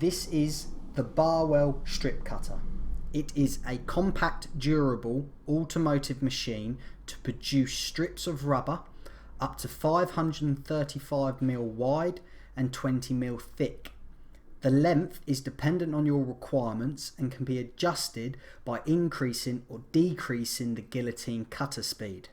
This is the Barwell Strip Cutter. It is a compact, durable automotive machine to produce strips of rubber up to 535mm wide and 20mm thick. The length is dependent on your requirements and can be adjusted by increasing or decreasing the guillotine cutter speed.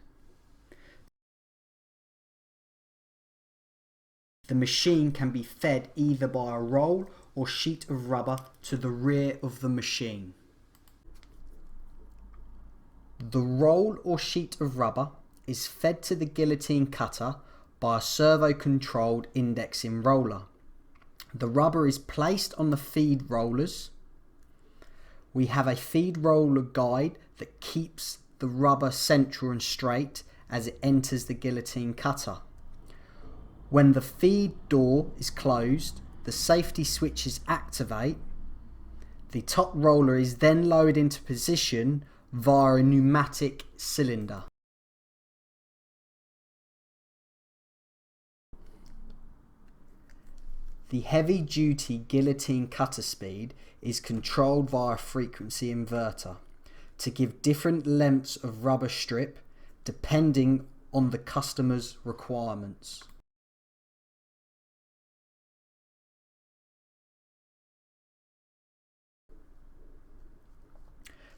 The machine can be fed either by a roll or sheet of rubber to the rear of the machine. The roll or sheet of rubber is fed to the guillotine cutter by a servo-controlled indexing roller. The rubber is placed on the feed rollers. We have a feed roller guide that keeps the rubber central and straight as it enters the guillotine cutter. When the feed door is closed, the safety switches activate. The top roller is then lowered into position via a pneumatic cylinder. The heavy-duty guillotine cutter speed is controlled via a frequency inverter to give different lengths of rubber strip depending on the customer's requirements.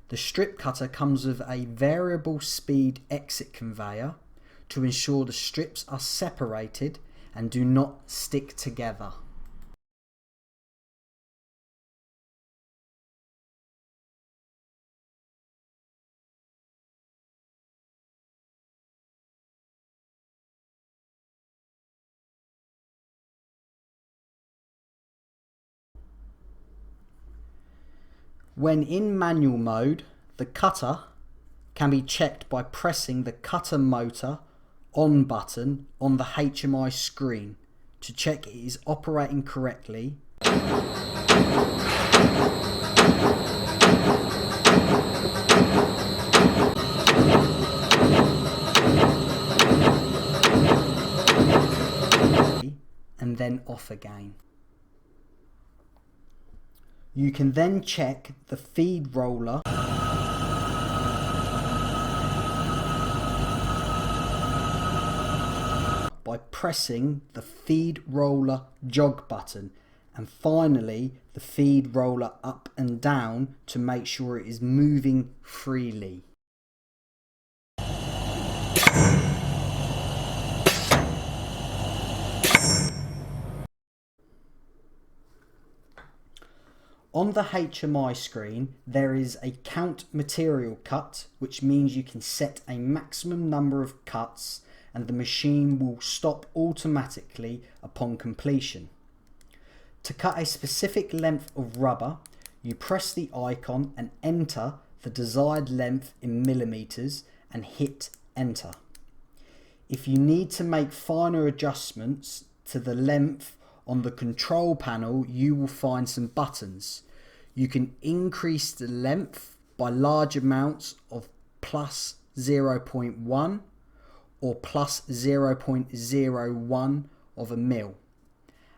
The strip cutter comes with a variable speed exit conveyor to ensure the strips are separated and do not stick together. When in manual mode, the cutter can be checked by pressing the cutter motor on button on the HMI screen to check it is operating correctly. And then off again. You can then check the feed roller by pressing the feed roller jog button, and finally the feed roller up and down to make sure it is moving freely. On the HMI screen, there is a count material cut, which means you can set a maximum number of cuts and the machine will stop automatically upon completion. To cut a specific length of rubber, you press the icon and enter the desired length in millimeters and hit enter. If you need to make finer adjustments to the length on the control panel, you will find some buttons. You can increase the length by large amounts of plus 0.1 or plus 0.01 of a mil,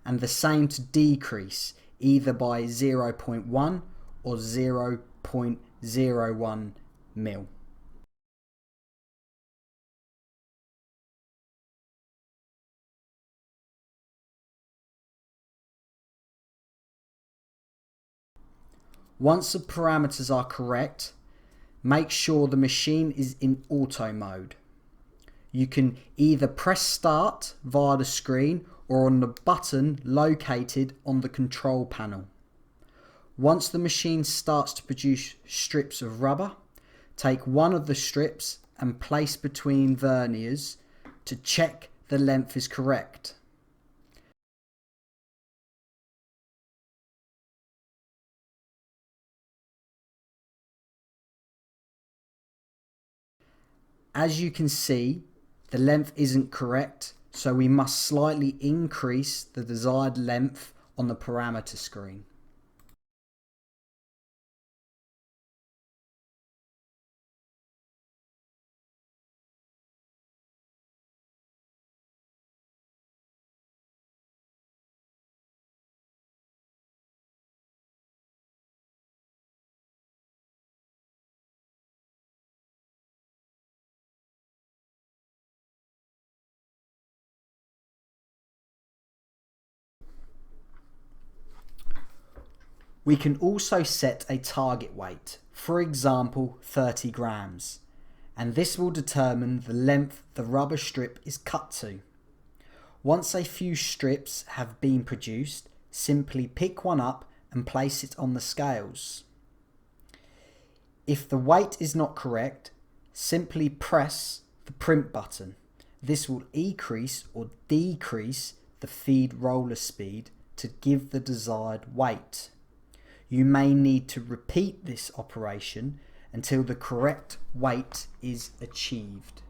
and the same to decrease either by 0.1 or 0.01 mil. Once the parameters are correct, make sure the machine is in auto mode. You can either press start via the screen or on the button located on the control panel. Once the machine starts to produce strips of rubber, take one of the strips and place between verniers to check the length is correct. As you can see, the length isn't correct, so we must slightly increase the desired length on the parameter screen. We can also set a target weight, for example 30 grams, and this will determine the length the rubber strip is cut to. Once a few strips have been produced, simply pick one up and place it on the scales. If the weight is not correct, simply press the print button. This will increase or decrease the feed roller speed to give the desired weight. You may need to repeat this operation until the correct weight is achieved.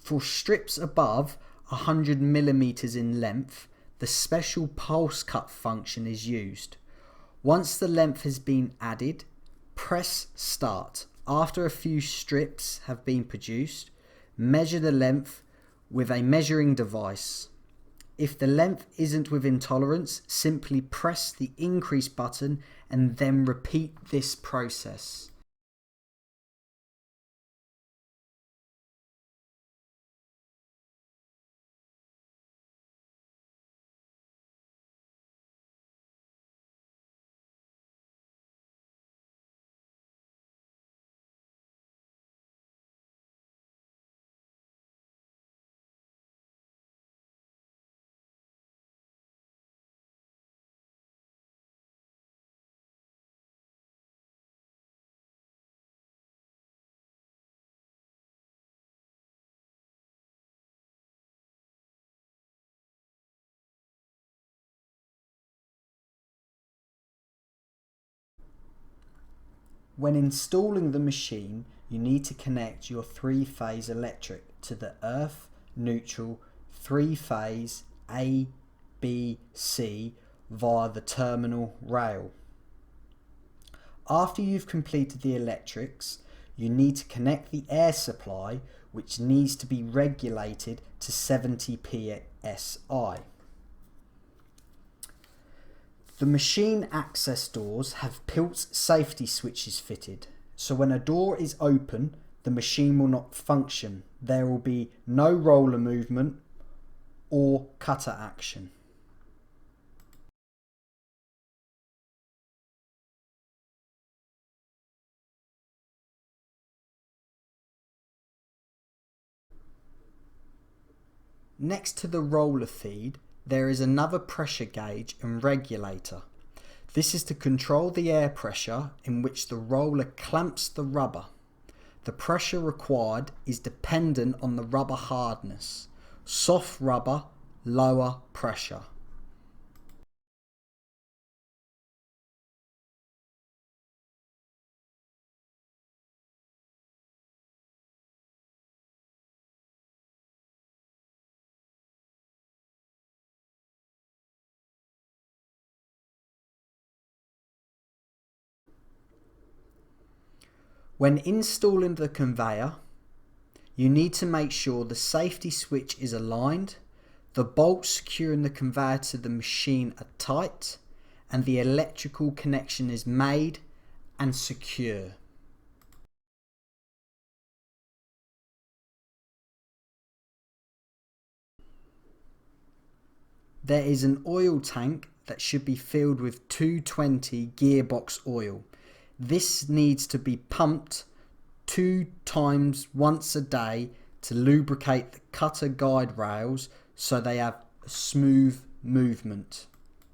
For strips above 100 millimeters in length, the special pulse cut function is used. Once the length has been added, press start. After a few strips have been produced, measure the length with a measuring device. If the length isn't within tolerance, simply press the increase button and then repeat this process. When installing the machine, you need to connect your three-phase electric to the earth, neutral, three-phase A, B, C via the terminal rail. After you've completed the electrics, you need to connect the air supply, which needs to be regulated to 70 psi. The machine access doors have Pilz safety switches fitted, so when a door is open, the machine will not function. There will be no roller movement or cutter action. Next to the roller feed, there is another pressure gauge and regulator. This is to control the air pressure in which the roller clamps the rubber. The pressure required is dependent on the rubber hardness. Soft rubber, lower pressure. When installing the conveyor, you need to make sure the safety switch is aligned, the bolts securing the conveyor to the machine are tight, and the electrical connection is made and secure. There is an oil tank that should be filled with 220 gearbox oil. This needs to be pumped 2 times once a day to lubricate the cutter guide rails so they have a smooth movement.